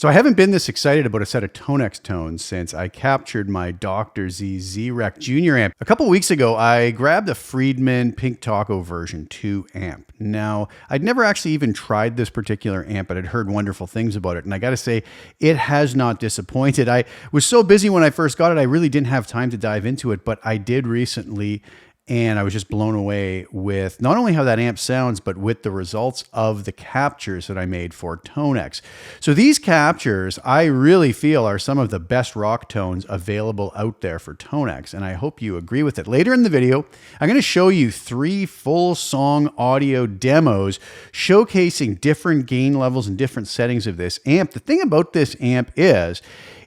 So I haven't been this excited about a set of Tonex tones since I captured my Dr. Z Z-Rec Junior amp. A couple weeks ago, I grabbed a Friedman Pink Taco version 2 amp. Now, I'd never actually even tried this particular amp, but I'd heard wonderful things about it. And I gotta say, it has not disappointed. I was so busy when I first got it, I really didn't have time to dive into it, but I did recently. And I was just blown away with not only how that amp sounds, but with the results of the captures that I made for Tonex. So these captures, I really feel, are some of the best rock tones available out there for Tonex, and I hope you agree with it. Later in the video, I'm going to show you 3 full song audio demos showcasing different gain levels and different settings of this amp. The thing about this amp is,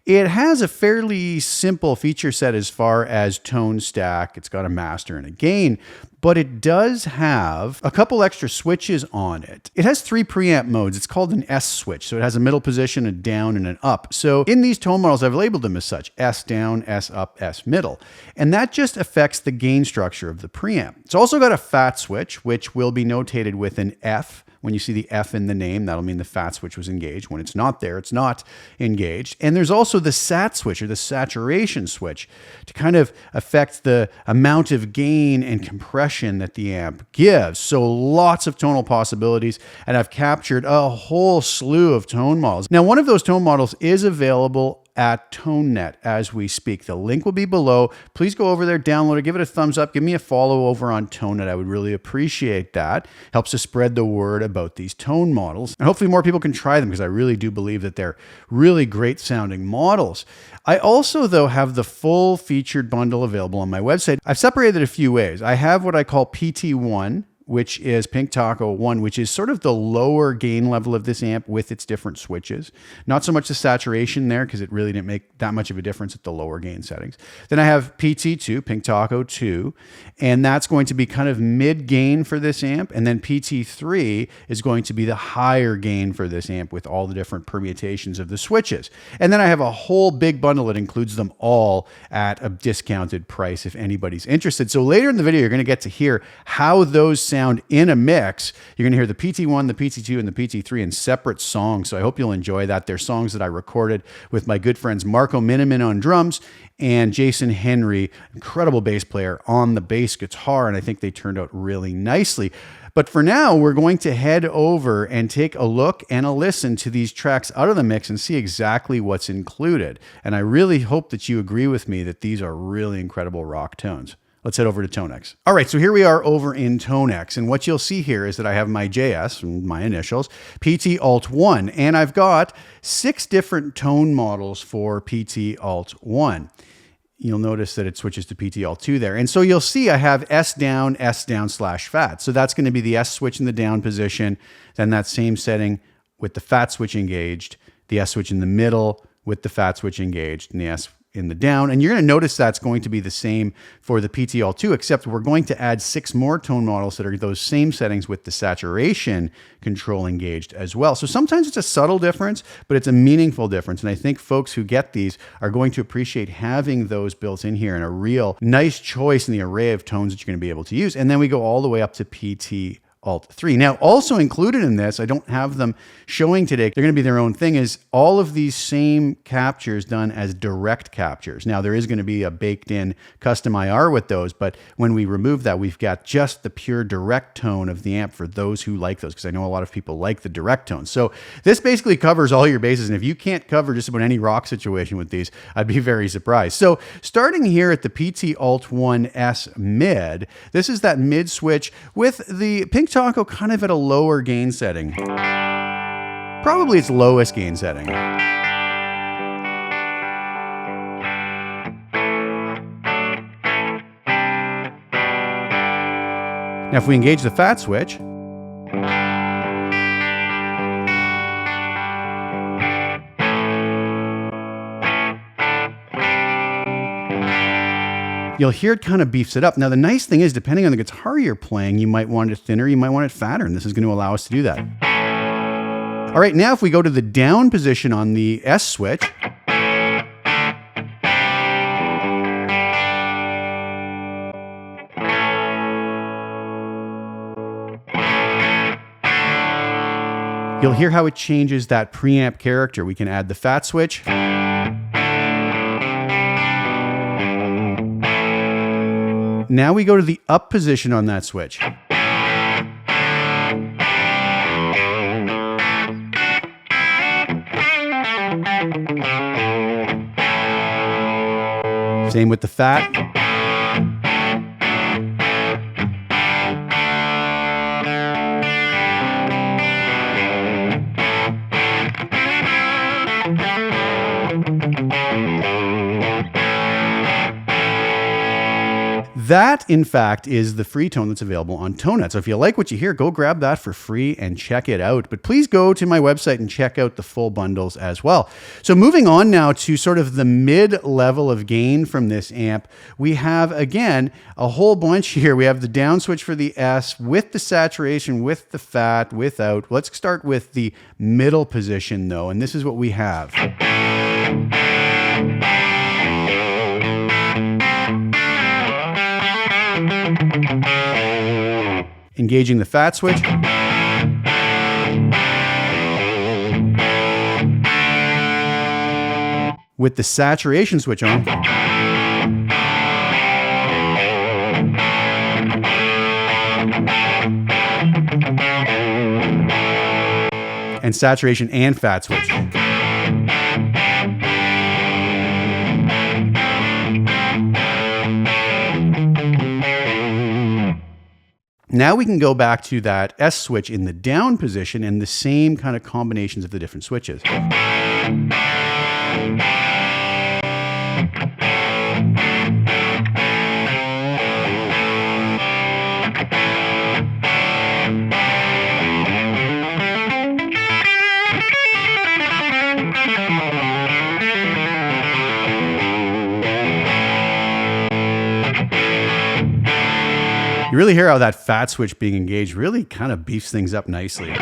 it has a fairly simple feature set as far as tone stack. It's got a master and a gain, but it does have a couple extra switches on it. It has 3 preamp modes. It's called an S switch. So it has a middle position, a down, and an up. So in these tone models, I've labeled them as such: S down, S up, S middle. And that just affects the gain structure of the preamp. It's also got a fat switch, which will be notated with an F. When you see the F in the name, that'll mean the fat switch was engaged. When it's not there, it's not engaged. And there's also the SAT switch, or the saturation switch, to kind of affect the amount of gain and compression that the amp gives. So lots of tonal possibilities, and I've captured a whole slew of tone models. Now, one of those tone models is available at ToneNet as we speak. The link will be below. Please go over there, download it, give it a thumbs up, give me a follow over on ToneNet. I would really appreciate that. Helps to spread the word about these tone models. And hopefully more people can try them, because I really do believe that they're really great sounding models. I also, though, have the full featured bundle available on my website. I've separated it a few ways. I have what I call PT1, which is Pink Taco 1, which is sort of the lower gain level of this amp with its different switches. Not so much the saturation there, because it really didn't make that much of a difference at the lower gain settings. Then I have PT2, Pink Taco 2, and that's going to be kind of mid gain for this amp. And then PT3 is going to be the higher gain for this amp with all the different permutations of the switches. And then I have a whole big bundle that includes them all at a discounted price if anybody's interested. So later in the video, you're going to get to hear how those sound in a mix. You're going to hear the PT1, the PT2, and the PT3 in separate songs. So I hope you'll enjoy that. They're songs that I recorded with my good friends Marco Miniman on drums and Jason Henry, incredible bass player, on the bass guitar. And I think they turned out really nicely. But for now, we're going to head over and take a look and a listen to these tracks out of the mix and see exactly what's included. And I really hope that you agree with me that these are really incredible rock tones. Let's head over to Tonex. All right, so here we are over in Tonex, and what you'll see here is that I have my JS, my initials, PT Alt 1, and I've got 6 different tone models for PT Alt 1. You'll notice that it switches to PT Alt 2 there. And so you'll see I have S down slash fat. So that's going to be the S switch in the down position, then that same setting with the fat switch engaged, the S switch in the middle with the fat switch engaged, and the S in the down. And you're going to notice that's going to be the same for the PT Alt 2, except we're going to add 6 more tone models that are those same settings with the saturation control engaged as well. So sometimes it's a subtle difference, but it's a meaningful difference. And I think folks who get these are going to appreciate having those built in here and a real nice choice in the array of tones that you're going to be able to use. And then we go all the way up to PT Alt 3. Now, also included in this, I don't have them showing today, they're going to be their own thing, is all of these same captures done as direct captures. Now, there is going to be a baked in custom IR with those, but when we remove that, we've got just the pure direct tone of the amp for those who like those, because I know a lot of people like the direct tones. So this basically covers all your bases, and if you can't cover just about any rock situation with these, I'd be very surprised. So starting here at the PT Alt 1S mid, this is that mid switch with the Pink Taco kind of at a lower gain setting. Probably its lowest gain setting. Now if we engage the fat switch, you'll hear it kind of beefs it up. Now, the nice thing is, depending on the guitar you're playing, you might want it thinner, you might want it fatter, and this is going to allow us to do that. All right, now if we go to the down position on the S switch, You'll hear how it changes that preamp character. We can add the fat switch. Now we go to the up position on that switch. Same with the fat. That, in fact, is the free tone that's available on Tonex. So if you like what you hear, go grab that for free and check it out. But please go to my website and check out the full bundles as well. So moving on now to sort of the mid-level of gain from this amp, we have, again, a whole bunch here. We have the down switch for the S with the saturation, with the fat, without. Let's start with the middle position, though, and this is what we have. Engaging the fat switch. With the saturation switch on. And saturation and fat switch. Now we can go back to that S switch in the down position and the same kind of combinations of the different switches. You really hear how that fat switch being engaged really kind of beefs things up nicely.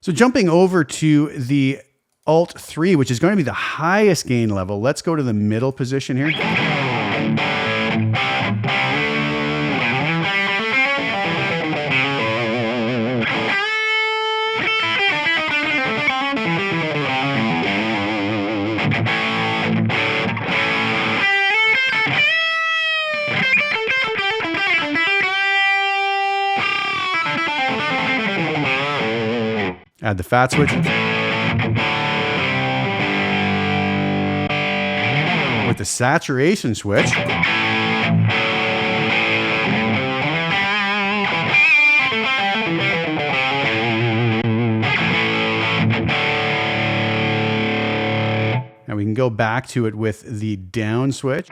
So jumping over to the Alt 3, which is going to be the highest gain level, let's go to the middle position here. Add the fat switch. With the saturation switch. Now we can go back to it with the down switch.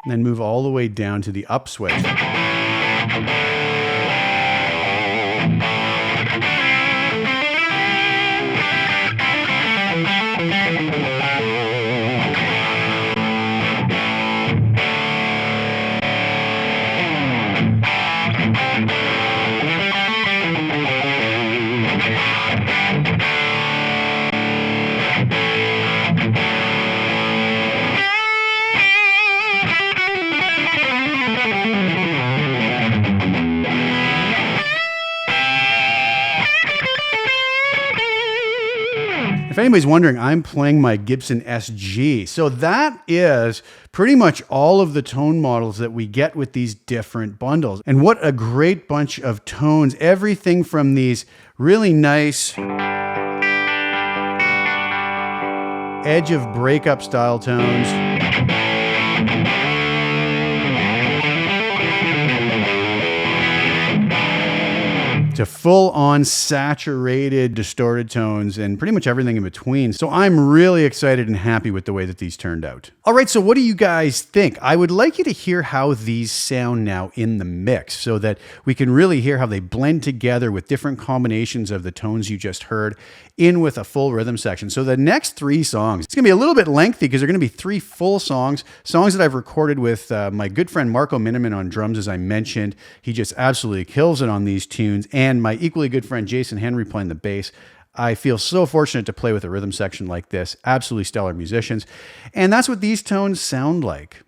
And then move all the way down to the up switch. If anybody's wondering, I'm playing my Gibson SG. So that is pretty much all of the tone models that we get with these different bundles. And what a great bunch of tones. Everything from these really nice edge of breakup style tones to full-on saturated, distorted tones, and pretty much everything in between. So I'm really excited and happy with the way that these turned out. All right, so what do you guys think? I would like you to hear how these sound now in the mix so that we can really hear how they blend together with different combinations of the tones you just heard in with a full rhythm section. So the next 3 songs, it's gonna be a little bit lengthy because they're gonna be 3 full songs that I've recorded with my good friend Marco Miniman on drums, as I mentioned. He just absolutely kills it on these tunes. And my equally good friend Jason Henry playing the bass. I feel so fortunate to play with a rhythm section like this. Absolutely stellar musicians. And that's what these tones sound like.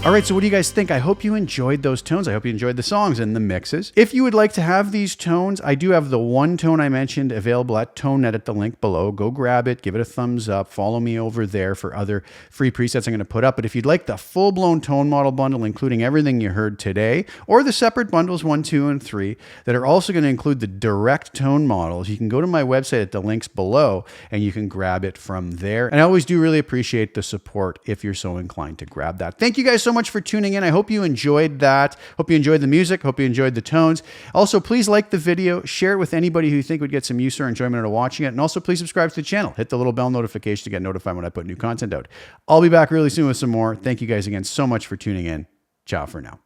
All right, so what do you guys think? I hope you enjoyed those tones. I hope you enjoyed the songs and the mixes. If you would like to have these tones, I do have the one tone I mentioned available at ToneNet at the link below. Go grab it, give it a thumbs up, follow me over there for other free presets I'm going to put up. But if you'd like the full-blown tone model bundle, including everything you heard today, or the separate bundles 1, 2, and 3, that are also going to include the direct tone models, you can go to my website at the links below and you can grab it from there. And I always do really appreciate the support if you're so inclined to grab that. Thank you guys so much for tuning in. I hope you enjoyed that. Hope you enjoyed the music. Hope you enjoyed the tones. Also, please like the video, share it with anybody who you think would get some use or enjoyment out of watching it. And also, please subscribe to the channel. Hit the little bell notification to get notified when I put new content out. I'll be back really soon with some more. Thank you guys again so much for tuning in. Ciao for now.